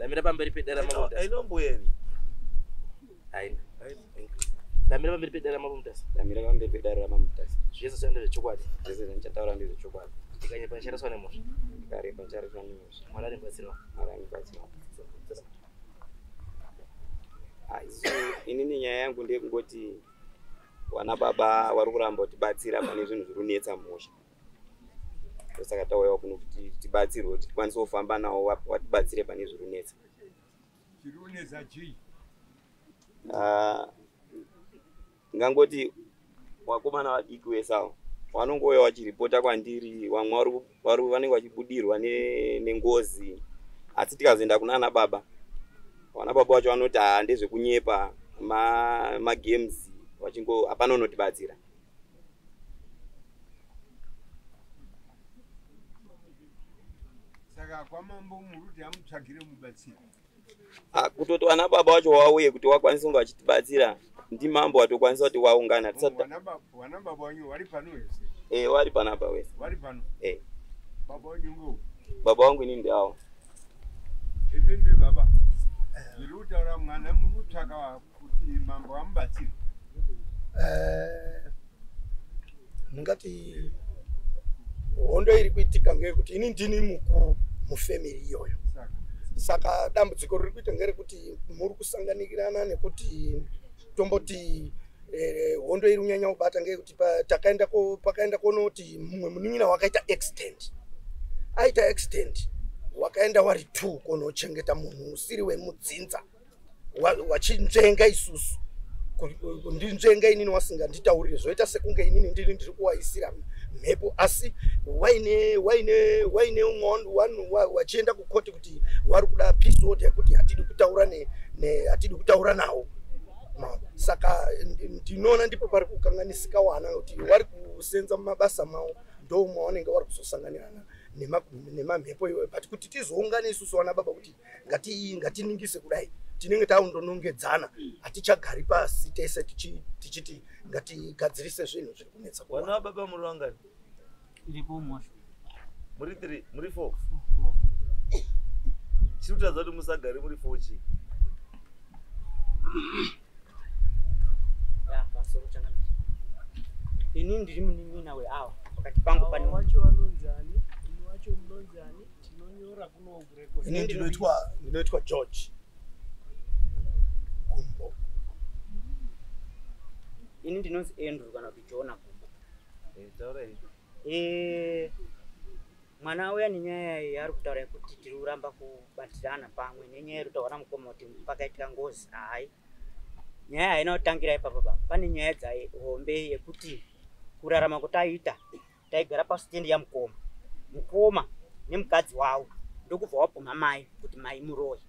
Damira pamberi pedera mabunda. Ainomboyeri. Haina. Damira pamberi pedera mabunda. Damira pamberi pedera mabunda. Yesu sende chokwadi. Yesu nchataura ndizvo chokwadi. Tikanye panchara swane mosha. Kare panchara swane mosha. Mwalani batsira. Mwalani batsira. So inini nyaya yangu ndekungoti wana baba vari kuramba kutibatsira pane zvinhu zviri kunetsa musha. Saka tauya kuno kuti tibatsirwe kuti tikwanise kufamba nawo watibatsire pane zviri kunetsa. Zviri kunetsa chii? Ngangoti wakomana vadiki vesawo vanongouya vachiripota kwandiri, vamwe vanenge vachibudirwa nengozi, asi tikazoenda kunana baba, vana baba vacho vanoti ndezvekunyepa magames wachingo hapana unotibatsira. Saka kwamambo muruti amutsvagire mubatsiri. Kutoti vana baba vacho wauye kuti wakwanise kunge vachitibatsira, ndimambo watokwanisa kuti waungana. Wana baba wanyu vari pano wese? Vari panapa wese. Vari pano? Baba wanyu ngo? Baba wangu ini ndiawo. Imimi baba. Zviri kutaura mwana murutsvaka kuti mambo amubatsire. Ndingati hondo iri kuitika ngekuti ini ndini mukuru mufamily iyoyo. Saka dambudziko riri kuita ngerekuti muri kusanganikirana nekuti tomboti hondo iri kunyanya kubata ngekuti pakaenda konoti mumwe munin'ina wakaita accident. Aita accident wakaenda wari 2 konochengeta munhu usiri wemudzinza wachinzvenga isusu kundinzvenga inini wasinga nditaurire zvoita sekunge inini ndiri kuwaisira mhepo, asi waine umwe wachienda kukoti kuti wari kuda peace order yekuti hatidi kutaura nawo. Saka ndinoona ndipo pari kukanganisika wana kuti wari kusenza mabasa mawo ndo mwawanenge wari kuzosanganirana nemamhepo iwe, but kuti tizoungana isusu wana baba kuti ngatiningise kudai tinenge taundonongedzana, hatichagari pasi tese tichiti ngatigadzirise zvinhu zviri kunetsa. Wana baba muri wangani? Iripo mosha. Muri 3, muri 4. Chiri kutaridza kuti musagari muri 4 chi? Pasoro chana. Ini ndiri munin'ina weawa pakati pangu pane wacho vanonzani, ini wacho munonzani, tinonyora kuno kurekodi. Ini ndinoitwa George Kumbo. Ini ndinonzi Andrew kana kuti Jona Kumbo. Taura mwana uya nenyaya yari kutaura kuti tiri kuramba kubatirana pamwe nenyaya yari kutaura mukoma kuti pakaitika ngozi. Hai, nyaya haina kutangira ipapo baba. Pane nyaya dzahombe yekuti kurarama kutaita taigara pasitendi yamukoma nemukadzi wawo ndokubva wabvuma mai kuti mai muroyi.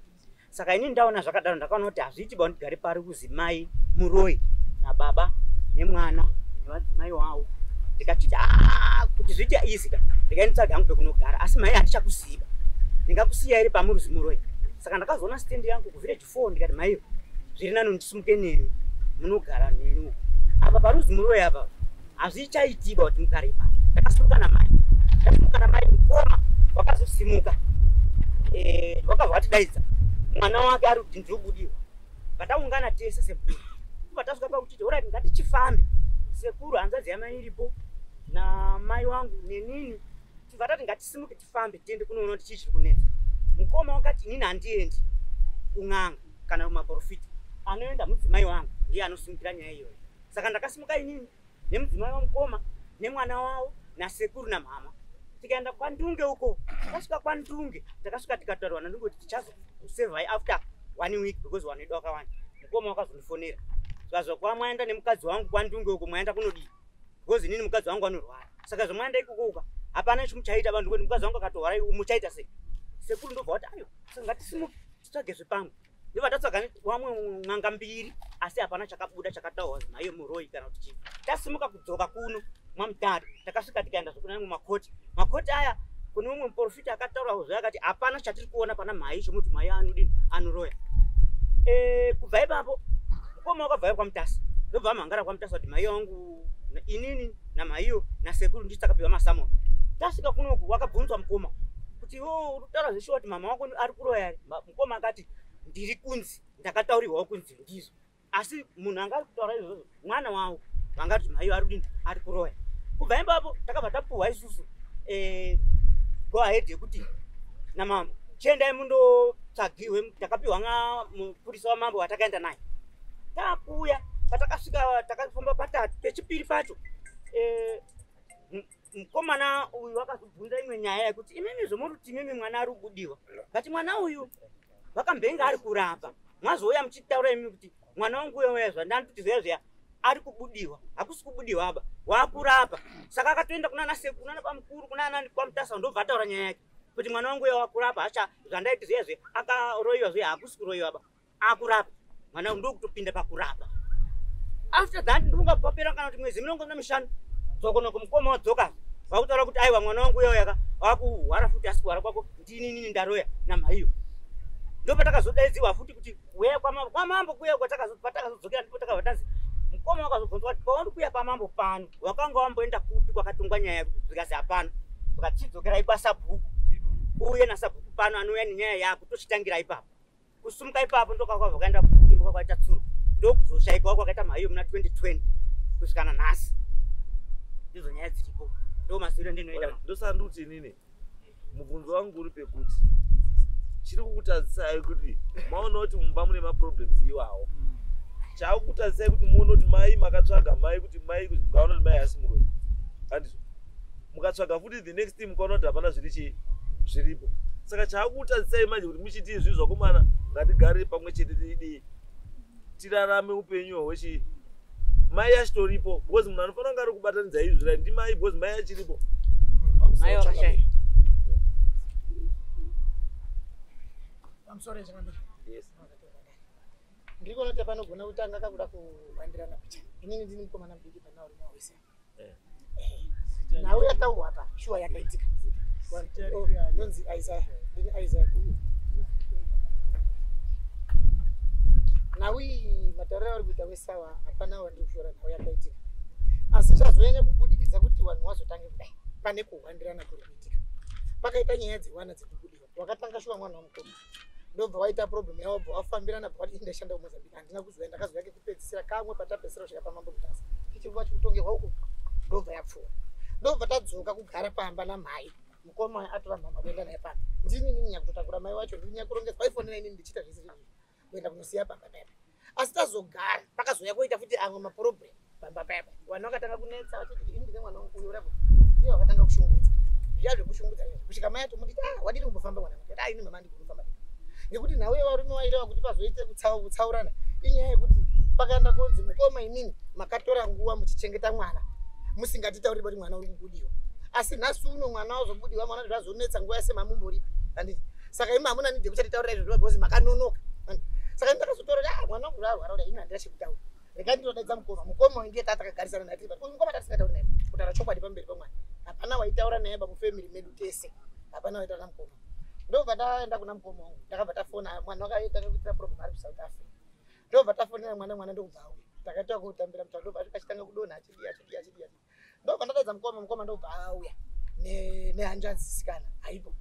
Saka ini ndaona zvakadaro ndakaona kuti hazviiti ba ndigare pari kuzi mai muroyi nababa nemwana nemadzimai wawo. Ndikachiti kuti zviite easy ndikaendetsaga hangu pekunogara, asi mai handichakuziva, ndingakusiya iri pamuruzi muroyi. Saka ndakazoona stendi yangu kuvillage 4 ndikati mai zviri nani ndisimuke neni munogara neni apa paruzi muroyi apa hazvichaitika kuti mugare ipa. Ndakasimuka namai mukoma wakazosimuka wakabva atidaidza mwana wake ari kuti ndinobudiwa. Pataungana tese seburu patasvika pakuti orati ngatichifambe, sekuru hanzvadzi yamai iripo namai wangu nenini tibva tati ngatisimuke tifambe tiende kunoona kuti chii chiri kunetsa. Mukoma wakati inini handiendi kun'anga kana kumaprofita, anoenda mudzimai wangu ndiye anosimukira nyaya iyoyo. Saka ndakasimuka inini nemudzimai wamukoma nemwana wawo nasekuru namama tikaenda kwaNdunge uko. Tasvika kwaNdunge takasvika tikataurwa naNdunge kuti tichazosevhai after 1 week because wanoida wakawanda. Mukoma wakazondifonera zvazvo kwamwaenda nemukadzi wangu kwaNdunge uko mwaenda kunodii because inini mukadzi wangu anorwara. Saka zvamwaenda ikukuka hapana chimuchaita vanhu kuti mukadzi wangu akatorwara muchaita sei. Sekuru ndobva kuti ayo saka ngatisimuke titsvage zvepangu. Ndibva tatsvaga wamwe n'anga 2 asi hapana chakabuda chakataurwa nayo muroyi kana kuti chii. Tasimuka kudzoka kuno mwamutare takasvika tikaenda zvokuna mumakoti. Makoti aya kune umwe muprofita akataura zvakati hapana chatiri kuona pana mhai chomuti mhai anodini anoroya. Kubva ipapo mukoma wakabva kwamutasa ndobva mhangara kwamutasa kuti mhai wangu inini namhaiyo nasekuru ndisi takapiwa masamoni. Tasvika kunoku wakabvunzwa mukoma kuti urutaura zveshuwa kuti mama wako ari kuroya ere. Mukoma akati ndiri kunzi ndakataurirwawo kunzi ndizvo. Asi munhu anga ari kutaura izvozvo mwana wawo vangati mai ari kudini ari kuroya. Kubva ipapo takabva tapuhwa isusu go ahead yekuti namambo chiendai mundotsvagirwe. Takapiwa mupurisa wamambo watakaenda naye. Takuuya patakasvika takafamba patatu. Pechipiri pacho mukomana uyu wakazobvunza imwe nyaya yekuti imimi zvomuruti imimi mwana ari kubudiwa. Kati mwana uyu vakambenga ari kurapa. Mwazouya muchitaura imimi kuti mwana wangu uyo zvandani kuti zviya ari kubudiwa. Hakusi kubudiwa aba, wakurapa. Saka akatoenda kunana sekuru, kunana pamukuru, kunana kwamutasa ndobva ataura nyaya yake kuti mwana wangu uyo wakurapa. Acha zvandaiti zviya akaroiwa zviya hakusi kuroiwa aba, akurapa. Mwana wangu ndokutopinda pakurapa. After that ndinonga papera kana kuti mwezi 15 dzokona kumukoma wadzoka vakutaura kuti aiwa mwana wangu uyo yaka wakuhwara futi asi kuhwara kwako ndinini ndaroya namaiyo. Ndopatakazodayidziwa futi kuti uya kwamambo kuya kwatakazodzokera ndipo takabva tanzi mukoma wakazobvunzwa kuti pauri kuya pamambo pano wakanga wamboenda kupi kwakatungwa nyaya yekuti zvikazi hapana. Vakatidzokera kwasabhuku uye nasabhuku pano anouya nenyaya yako tochitangira ipapo. Kusumuka ipapo ndokakwa vakaenda kuimba kwakaita tsuro ndokuzoshaikwa kwakaita maiyo muna 2020 kusvikana nhasi. Ndizo nyaya dziripo ndo masiro ndinoenda. Ndosandikuti inini mubvunzo wangu uri pekuti chiri kukutadzisai kuti maona kuti mumba mune maproblems iwawo. Chakukutadzisai kuti muone kuti mai makatsvaga mai kuti mai mukaona kuti mai hasi muroi. Handizvo mukatsvaga futi the next time mukaona kuti hapana zviripo. Saka chakukutadzisai manje kuti muchiti izvi zvakomana ngatigare pamwe chete tirarame upenyu hwechi mai yachitoripo because munhu anofanira kunge ari kubatanidza izvi ndi mai because mai yachiripo. Mai wakashai. I'm sorry Chakambiri. Yes. Ndiko kuti panogona kutanga kakuda kuwandirana picha. Inini ndini mukomana mudiki pana uri mawese. Nawe yataurwa apa shuwa yakaitika. Nonzi Isaiah. Ndini Isaiah. Nawi matauriro ari kuita wesawa hapana wandiri kushora nawe yakaitika. Asi chazonyanya kubudikidza kuti vanhu vazotange kudai pane kuwandirana kuri kuitika. Pakaita nyaya dziwana dzekubudiwa. Wakatanga shuwa mwana wamukoma. Ndobva waita problem yawo bva wafambirana bva ndashanda kuMozambique handina kuzoenda ndakazoya kupedzisira kamwe patapesera kusvika pamambo kutasa ichiva chikutongerwa uko ndobva yapfuura ndobva tadzoka kugara pamba namai mukoma atora mama kuenda naye pamba ndini ninya kutotakura mai wacho ndinya kurongedzwa iphone nine ndichita zvese izvi kuenda kunosiya pamba pamba asi tazogara pakazoya kuita futi amwe maproblem pamba pamba vanhu vakatanga kunetsa vachiti ini ndine mwana wangu uyo rapo ndiye vakatanga kushungudza zviya zvekushungudza kusvika mai atomuditi wadini kumbofamba mwana wangu ini mama ndikufamba ngekuti nawe varume waireva kuti pazoite kutsaurana inyaya yekuti pakaenda kunzi mukoma inini makatora nguva muchichengeta mwana musingatitauri kuti mwana uri kubudiwa asi nhasi uno mwana wazobudiwa mwana zvazonetsa nguva yese mamumboripi handiti saka imi hamuna nidhe kuchatitaurira izvo because makanonoka saka ndakazotaura mwana wangu arwara ini handina chekutaura rega ndinodaidza mukoma ndiye tatakagarisana naye tiri mukoma tatisingatauri naye kutaura chokwadi pamberi pamwana hapana waitaura naye pamufamily medu tese hapana waitaura namukoma ndobva taenda kuna mukoma wangu takabva tafona mwana wakaita kuitira problem ari kuSouth Africa ndobva tafonera mwana ndobva auya takaita kutambira mutambo ndobva akachitanga kudonha achidiya ndobva ndataidza mukoma ndobva auya nehanzvanzi sikana haipo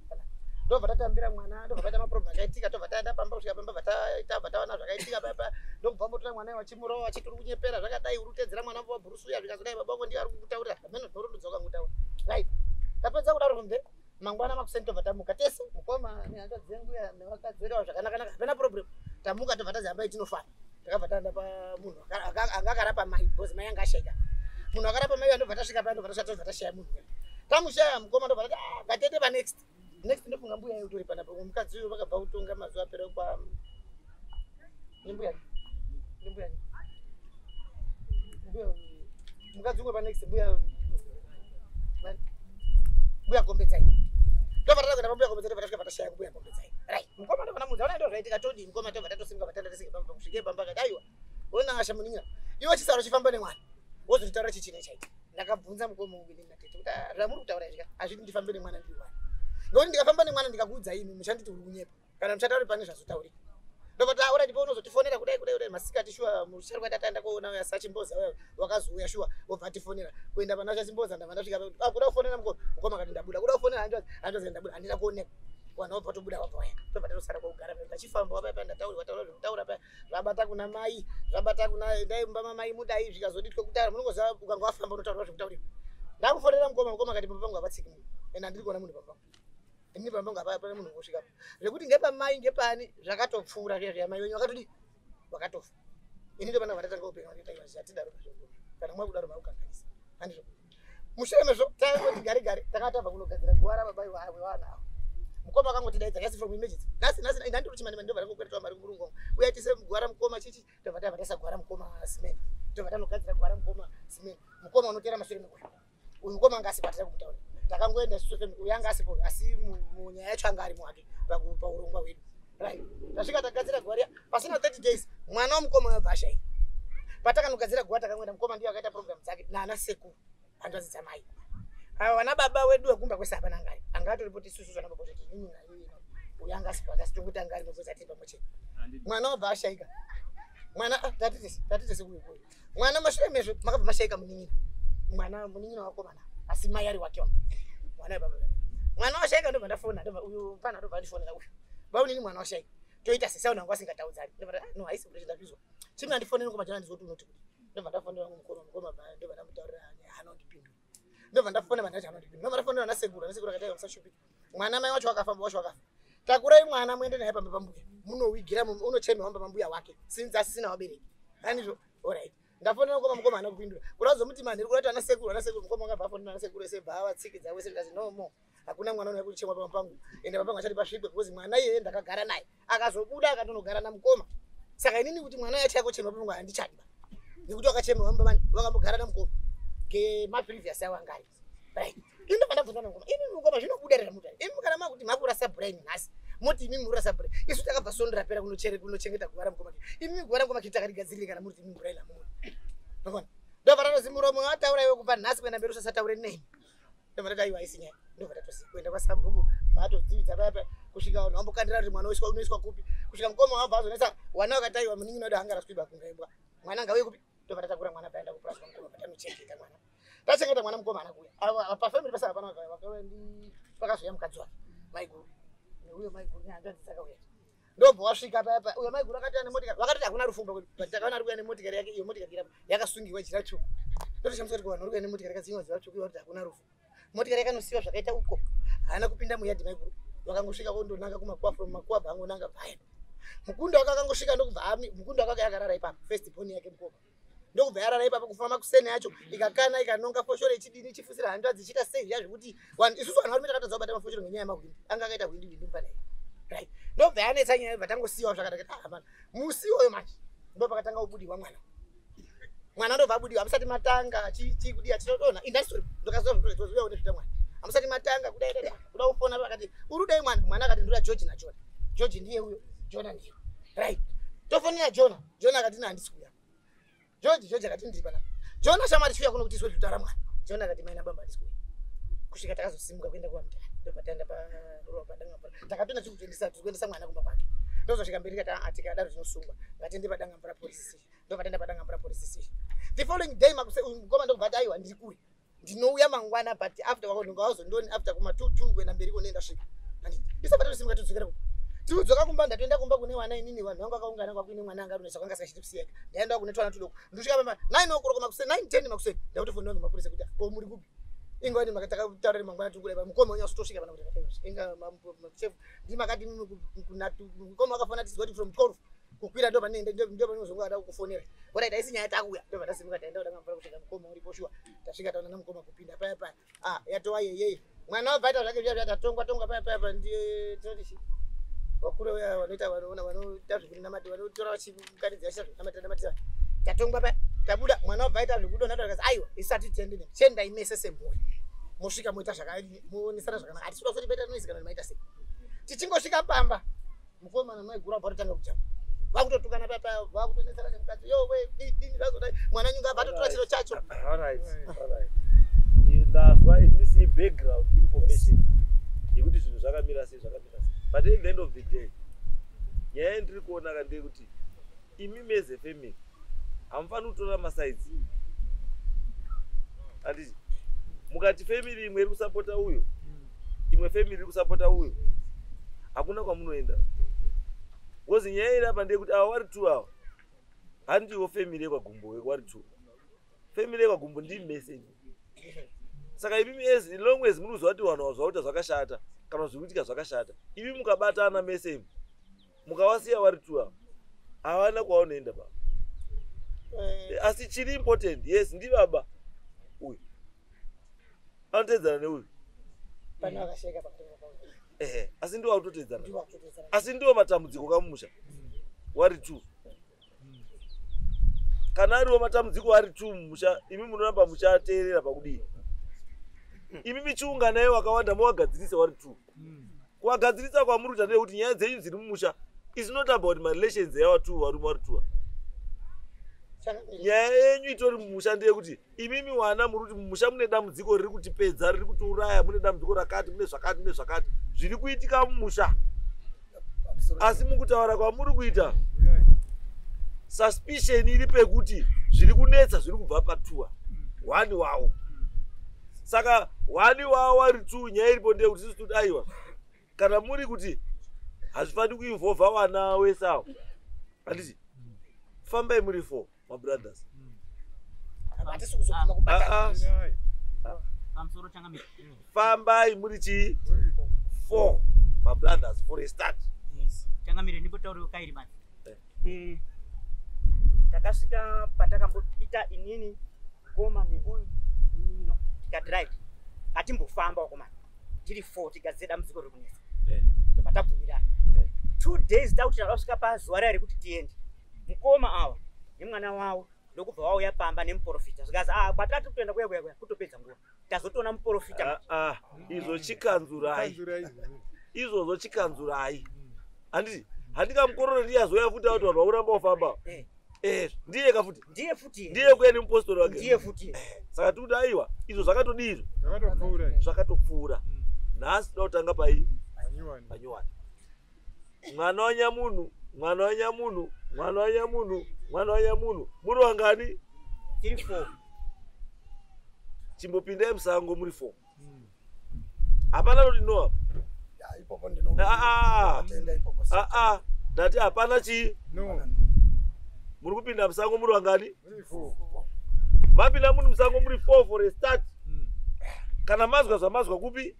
ndobva tatambira mwana ndobva taita maproblem akaitika tobva taenda pamba kusvika pamba bva tawana zvakaitika papa ndobva mbotora mwana wachimurova chitiri kunyepera zvakadai uri kutedzera mwana wabhurusuya zvikazodai baba vangu ndiye ari kukutaurira hameno nhorondodza wakangutaura right tapedza kudaro kumbe mangwana makuseni tobva tamuka tese mukoma nehanzva dzenguya nevakadzerawo zvakanaka hapana problem tamuka tobva tazihamba itinofana takabva taenda pamunhu anga akarapa mai because mai anga ashayika munhu akarapa mai ndobva tasvika paya ndobva tasvika tobva tashaya munhu tamushaya mukoma ndobva tati ngatete panext ndofunga mbuya yedu tori panapa mukadzi uyu vakabva kutonga mazuva apera kwa nembuya mukadzi umwe panext mbuya gombedzai ndobva tatakuenda pambuya gombedzai tobva tasvika patashaya kumbuya gombedzai right mukoma ndobva namudza ona ndo zvaitika todi mukoma tobva tatosimuka vatandatasinge pamba kusvike pamba kati aiwa ona asha muningira iwe chisaro chifamba nemwana wozotitaura chichine chaita ndakabvunza mukoma wangu ndinatete kuti zvamuri kutaura zvika hazviti ndifambe nemwana ndiri wani ngekuti ndikafamba nemwana ndikakuudzai imi muchanditi uri kunyepa kana muchatauri pane zvazotaurika ndobati aura ndipo unozotifonera kudai masikati shuwa mushari kwatataenda koona uya sachimboza wewe wakazouya shuwa wobva atifonera kuenda pana chachimboza ndava ndasvika kuda kufonera mukoma kati ndabuda kuda kufonera handozi ndabuda handina kuoneka wana wobva tobuda wabva tobva tatosara kugara ndachifamba wapaipa ndataura zvataura pa zvabata kuna mai zvabata kuna ndaimba mamai mudai zvikazoditwe kutaura munongoziva ukanga wafamba unotaura zvekutaurira ndakufonera mukoma kati pamba pangu hapatsiki munhu ende handiri kuona munhu pamba ini pamba pangu hapana munhu ungosvikapo zvekuti ngepamai ngepani zvakatopfuura zviya mai wenyu wakatodi wakatofa ini ndopanda vandatanga upenyu vanitaiva zvatidaro kana mwakudaro makukanganisa handizvo mushure mezvo taingoti gare takatabva kunogadzira guwara babai wewana avo mukoma akangotidaidza yasi from emergency nhasi ndandiri chimani ndobva ndangokweretwa mari kumurungu uya tise gwara mukoma chichi ndobva tabva taisa gwara mukoma simeni ndobva tanogadzira gwara mukoma simeni mukoma unotera mashure mekuya uyu mukoma anga asibatira kumutaura takangoenda isusu family uyu anga asipo asi munyaya yacho anga ari mwake paurongwa hwedu right tasvika tagadzira gwara pasina 30 days mwana womukoma wabva ashai patakanogadzira gwara takangoenda mukoma ndiyo akaita program dzake naana sekuru handwadzidza mai vana baba wedu wekumba kwese hapana angari angatoripoti isusu zvana baba kuti inini nayo uyu anga asipo akasitongoita angari mozati pamwe chete mwana wabva ashaika mwana tatite sekuyo mwana mashure mezvo makabva mashaika munin'ina mwana munin'ina wakomana asi mai ari wake mwana webaba mwana washaika ndobva ndafona uyu pana ndobva ndifonera uyu baunini mwana washaika toita sesa nangu asingataudzani no haisi kuti ndapizwa chimwe andifonera ngomajana ndizoti unoti kuti ndobva ndafonera mukoma ndobva ndamutaurira hanondipindura ndobva ndafona vandacho hanondipindura ndobva ndafonera nasekuru akataiva musashupika mwana mai wacho wakafamba wacho wakafa takurai mwana muende naye pamba pambuya munowigira unochema wamba pambuya wake sinzi asisina wabereki handizvo alright ndafonera mukoma hana kupindura urazomuti mani iri kurati anasekuru mukoma wakabva afonera anasekuru ese bva avatsikidza wese ndikazi no more hakuna mwana unouya kuchemwa pamba pangu ende papangu achati pasvikwe because mwana iyeye ndakagara naye akazobuda akatonogara namukoma saka inini kuti mwana yacho yakochemwa papangu handichadi nekuti wakachemwa wakambogara namukoma ngemaprevious awo angari right indobva ndabvunza namukoma ini mukoma zvinobudarira mutani imi kana makuti makurasa brain nhasi moti imi murasa brain isu takabva sondera pera kunochengeta gwara mukoma imi gwara mukoma kiti takarigadzirire kana muri imi brain amuna ndobva ndobva tatozi muromo wataura iwe kubva nhasi kuenda mberi usasataure name ndobva tati aiwa haisi nyaya ndobva tatozi kuenda kwasambuku vatodzivisa paya kusvika vanhu vambokandira kuti mwana unoiswa kupi kusvika mukoma wabva azonesa wana wakataiwa munin'ina wedu hangaraswiba kungaimbwa mwana angauye kupi ndobva tatakura mwana paenda kupuraswa mukoma patanochengeta mwana tachengeta mwana mukoma hana kuya pafamily pasa hapana vakauya pakazoya mukadzi wake maiguru neuyo maiguru nehanzvadzi dzakauya ndobva wasvika paya uyo maiguru akati ane motikari vakatoti hakuna rufumba kuti takaona ari kuya nemotikari yake iyo motikari irapo yakasungiwa jira tsvuku ndotoshamusa kuti kuvanhu uri kuya nemotikari yakasungiwa jira tsvuku iyo kuti hakuna rufu motikari yakanosiyiwa zvakaita uko haana kupinda muyadhi maiguru vakangosvika kondonanga kumakuwa from makuwa bvangonanga paya mukunda wake akangosvika ndokubva mukunda wake akarara ipapo first born yake mukoma ndokubva yarara ipapo kufamba kusene yacho ikakana ikanonga foshoro ichidini ichifusira hanzvadzi ichiita sei zvazvokuti isusu vanhu varume takatadza kubata mafoshoro ngenyaya yemahwindi anga akaita hwindi mupana right ndobva yanetsa nyaya yobva tangosiyiwa zvakadakati mana musi oyo manje ndopakatanga kubudiwa mwana ndobva abudiwa hamusati matanga chikudi atinoona indastori ndokazozoya une zvita mwana hamusati matanga kudai kuda kufona pakati urudai mwana akati ndura George naJona George ndiye uyo Jona ndiye right tofonera Jona akati handisi kuya George akati ndiri pana Jona shamari chiuya kuno kuti iswe zvitara mwana Jona akati maina bamba handisi kuya kusvika takazosimuka kuenda kuamutara ndobva taenda paropa dangambura takatona tikuendesa mwana kumba kwake ndozosvika mberi tikadaro tinosungwa ngatiende padangambura police station ndobva taenda padangambura police station the following day mukoma ndobva ati aiwa ndiri kure ndinouya mangwana but after wakondongawazondoni after kuma 2 kuenda mberi kone ndasvika isabva tatosimuka todzokera kuti tiudzoka kumba ndatoenda kumba kune wana inini vanhu vangu vakaungana kwakuine mwana anga runesa kwanga singachiti kusiyeka ndaenda kune twana tudoko ndosvika pamba 9 o'clock makuseni 9:10 makuseni ndakutofonera nemapurisa kuti ko muri kupi ingwani makatakautaurira mangwana tukule pa mukoma unya kutosvika pana kuti inga chef ndimakati mukoma akafana tizoti from 12 kukwira ndo panende ndo panozonga ada kufonera bora ida isinya yatakuya ndo patasimuka taenda udanga mvura kusvika mukoma uri poshua tasvika taona namukoma kupinda paya yatowa yeye mwana wabvaita zvake zviya tatongwa paya ndiye tinotishi wakuru ya wanoita vanoita zvekunamata vanotora vachikanidzira zvinamatiranamatira tatongwa paya tabuda mwana wabvaita zvekudonha takazi aiwa isati tendine chenda imese semhuri mosvika moita zvakamuonesana zvakanaka hatisi kuda kuti beta noisikana nemaita sei tichingosvika pamba mukoma namaiguru abva totanga kujama vakutotukana paya vakutonesana nemukadzi yowe dini zvazodai mwana nyunga abva totora chiro chacho ndazwa itlisi background information yekuti zvinhu zvakamira sei but at the end of the day nyaya ndiri kuona kande kuti imi meze family hamfani kutora masaidzi ati mukati family imwe iri kusapota uyo imwe family iri kusapota uyo hakuna kwamunoenda wozi nyaya iri apa ndeyekuti ava vari 2 ava handiwo family yekwagumbo vari 2 family yekwagumbo ndimi mese saka imi as long as muri kuzwa kuti vanhu vazvakuita zvakashata kana zvikuitika zvakashata imi mukabatana mese imi mukavasiya vari 2 ava havana kwaunoenda pa asi chiri important yes ndi baba uyu anotedzana neuyu asi ndiwo autotedzana asi ndiwo matambudziko kamumusha wari 2 kana ariwo matambudziko ari 2 mumusha imi munoramba muchateerera pakudii imi michiunganayo wakawanda mowagadzirisa wari 2 kuwagadzirisa kwamuri kuita ndeyekuti nyaya dzenyu dziri mumusha is not about my relations yawa 2 varume vari 2 nyaya yenyu itori mumusha ndeyekuti imimi wana muri kuti mumusha mune dambudziko riri kutipedza riri kutiuraya mune dambudziko rakati mune zvakati zviri kuitika mumusha asi mukutaura kwamuri kuita suspicion iri pekuti zviri kunetsa zviri kubva pa2 wani wawo saka wani wawo vari 2 nyaya iripo ndeyekuti sisi kuti aiwa kana muri kuti hazvifani kuinvolva wana wesawo handiti fambai muri 4 my brothers fambai muri chi 4 my brothers for a start changamire ndipotauriwo kairi bani takasvika patakamboita inini koma neuyu no tikadrive hatimbofamba wakomana tiri 4 tigadze dambudziko riri kunesa tobva tabvumirana 2 days takuti takasvika pazuva raya rekuti tiende mukoma awa nemwana wawo ndokubva wauya pamba nemuprofita zvikazi kwatati kutoenda kuya kutopedza nguva tazotoona muprofita izvo chikanzurai handiti handikamukororo ndiyazoya futi kuti vanhu vakuramba kufamba ndiye kafuti ndiye kuya nemupostori wake ndiye futi saka tikuti aiwa izvo zvakatodii zvakatopfuura nhasi toda kutanga pai panyuwani mwana wanyamunhu muri wangani tiri 4 chimbopindai musango muri 4 hapana kuti no ndati hapana chi muri kupinda musango muri wangani mapinda munhu musango muri 4 for a start kana mazwa zvamazwa kupi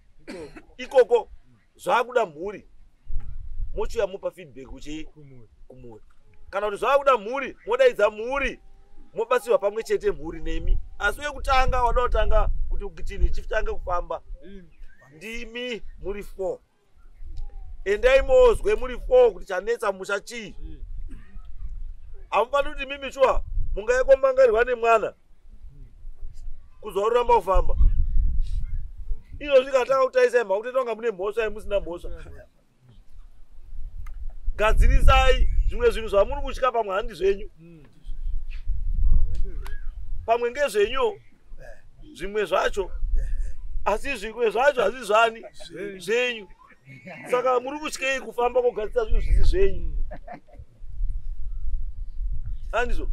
ikoko zvakuda mhuri mochiuya mupa feedback uchi kumhuri kana kuti zvakuda mhuri modaidza mhuri mobatsirwa pamwe chete mhuri nemi asi wekutanga wada kutanga kuti chinhu chitange kufamba ndimi muri 4 endai mozwe muri 4 kuti chanetsa musha chii hamufani kuti mimi shuwa mungayekombangarirwa nemwana kuzwa uramba kufamba izvo zvikatanga kutaisai mhakutoita kunga mune mhosva yemusina mhosva gadzirisai zvimwe zvinhu zvamuri kutya pamwe handi zvenyu pamwe ngezvenyu zvimwe zvacho asi zvimwe zvacho hazvi zvani zvenyu saka muri kutyei kufamba kogadzisa zvinhu zvisi zvenyu handizvo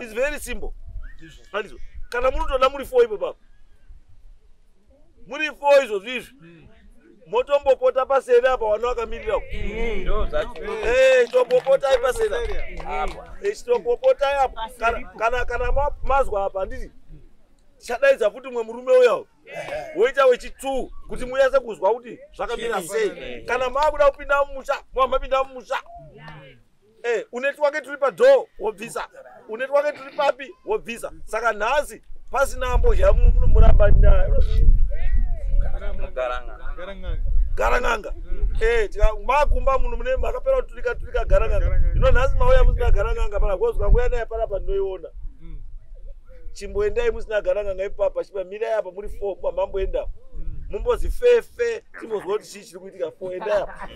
its very simple handizvo kana muri kutoda muri 4 ipo papa muri 4 izvo zvizvi motombopota pasere apa wana wakamirira tombopotai pasere tombopotai apa kana mazwa apa handiti chadaidza futi mwe murume uyawo woita wechi2 kuti munyase kuzwa kuti zvakamira sei kana maakuda kupinda mumusha mwamapinda mumusha uneti wake turi padhoo wobvisa uneti wake turi papi wobvisa saka nhasi pasina ambozha muramba garanganga makumba munhu mune makapera kuturika garanganga ino nhasi mauya musina garanganga pana kozwa nguya naye panapa ndinoiona chimboendai musina garanganga ipapa chipamirai apa muri 4 kwa mamboenda mumbozifefe timbozwa kuti chii chiri kuitika 4 endai apa